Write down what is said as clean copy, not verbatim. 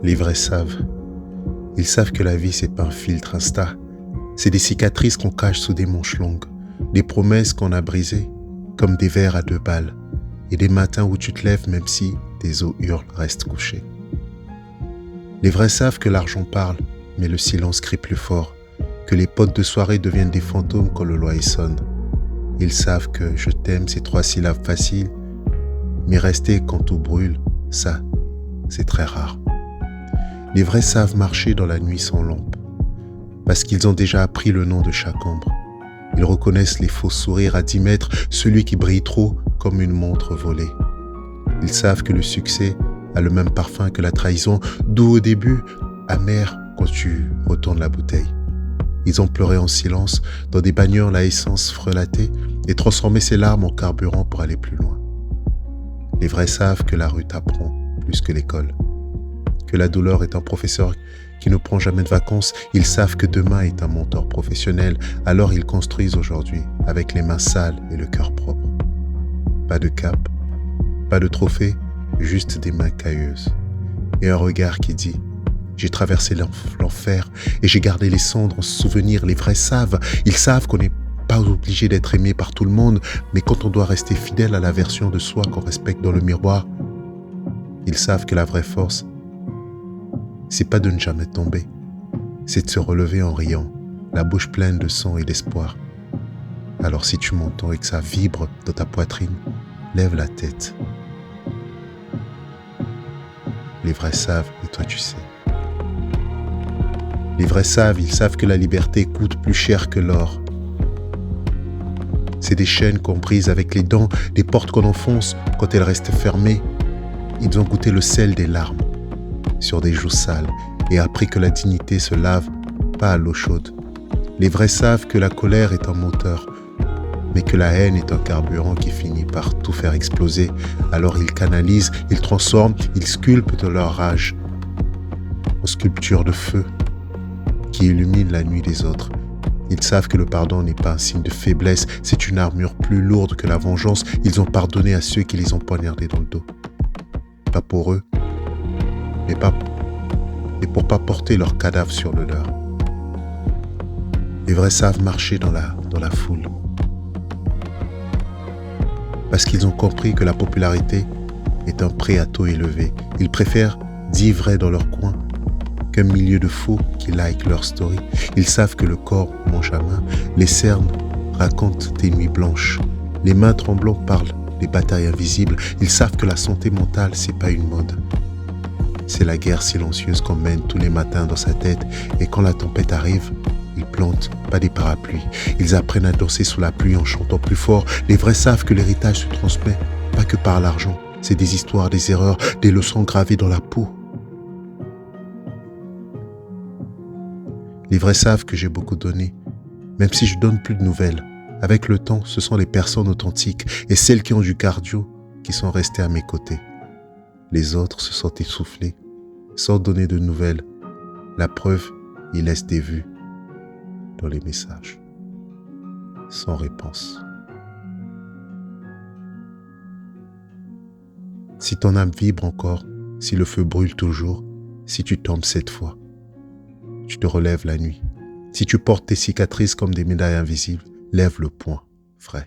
Les vrais savent. Ils savent que la vie, c'est pas un filtre Insta. C'est des cicatrices qu'on cache sous des manches longues, des promesses qu'on a brisées, comme des verres à 2 balles, et des matins où tu te lèves même si tes os hurlent restent couchés. Les vrais savent que l'argent parle, mais le silence crie plus fort, que les potes de soirée deviennent des fantômes quand le loyer sonne. Ils savent que je t'aime, c'est 3 syllabes faciles, mais rester quand tout brûle, ça, c'est très rare. Les vrais savent marcher dans la nuit sans lampe, parce qu'ils ont déjà appris le nom de chaque ombre. Ils reconnaissent les faux sourires à 10 mètres, celui qui brille trop comme une montre volée. Ils savent que le succès a le même parfum que la trahison, doux au début, amer quand tu retournes la bouteille. Ils ont pleuré en silence dans des bagnoles à essence frelatée et transformé ses larmes en carburant pour aller plus loin. Les vrais savent que la rue t'apprend plus que l'école, que la douleur est un professeur qui ne prend jamais de vacances. Ils savent que demain est un mentor professionnel, alors ils construisent aujourd'hui avec les mains sales et le cœur propre. Pas de cap, pas de trophée, juste des mains cailleuses et un regard qui dit « J'ai traversé l'enfer et j'ai gardé les cendres en souvenir ». Les vrais savent, ils savent qu'on n'est pas obligé d'être aimé par tout le monde, mais quand on doit rester fidèle à la version de soi qu'on respecte dans le miroir, ils savent que la vraie force, c'est pas de ne jamais tomber, c'est de se relever en riant, la bouche pleine de sang et d'espoir. Alors si tu m'entends et que ça vibre dans ta poitrine, lève la tête. Les vrais savent et toi tu sais. Les vrais savent, ils savent que la liberté coûte plus cher que l'or. C'est des chaînes qu'on brise avec les dents, des portes qu'on enfonce quand elles restent fermées. Ils ont goûté le sel des larmes sur des joues sales et appris que la dignité se lave pas à l'eau chaude. Les vrais savent que la colère est un moteur, mais que la haine est un carburant qui finit par tout faire exploser. Alors ils canalisent, ils transforment, ils sculptent de leur rage en sculpture de feu qui illumine la nuit des autres. Ils savent que le pardon n'est pas un signe de faiblesse, c'est une armure plus lourde que la vengeance. Ils ont pardonné à ceux qui les ont poignardés dans le dos. Pas pour eux, mais pour pas porter leur cadavre sur le leur. Les vrais savent marcher dans la foule. Parce qu'ils ont compris que la popularité est un prix à taux élevé. Ils préfèrent 10 vrais dans leur coin qu'un millier de faux qui like leur story. Ils savent que le corps mange à main, les cernes racontent tes nuits blanches, les mains tremblantes parlent des batailles invisibles. Ils savent que la santé mentale, c'est pas une mode. C'est la guerre silencieuse qu'on mène tous les matins dans sa tête, et quand la tempête arrive, ils plantent pas des parapluies. Ils apprennent à danser sous la pluie en chantant plus fort. Les vrais savent que l'héritage se transmet pas que par l'argent. C'est des histoires, des erreurs, des leçons gravées dans la peau. Les vrais savent que j'ai beaucoup donné, même si je donne plus de nouvelles. Avec le temps, ce sont les personnes authentiques et celles qui ont du cardio qui sont restées à mes côtés. Les autres se sont essoufflés, sans donner de nouvelles. La preuve, ils laissent des vues dans les messages, sans réponse. Si ton âme vibre encore, si le feu brûle toujours, si tu tombes 7 fois, tu te relèves la nuit. Si tu portes tes cicatrices comme des médailles invisibles, lève le poing, frère.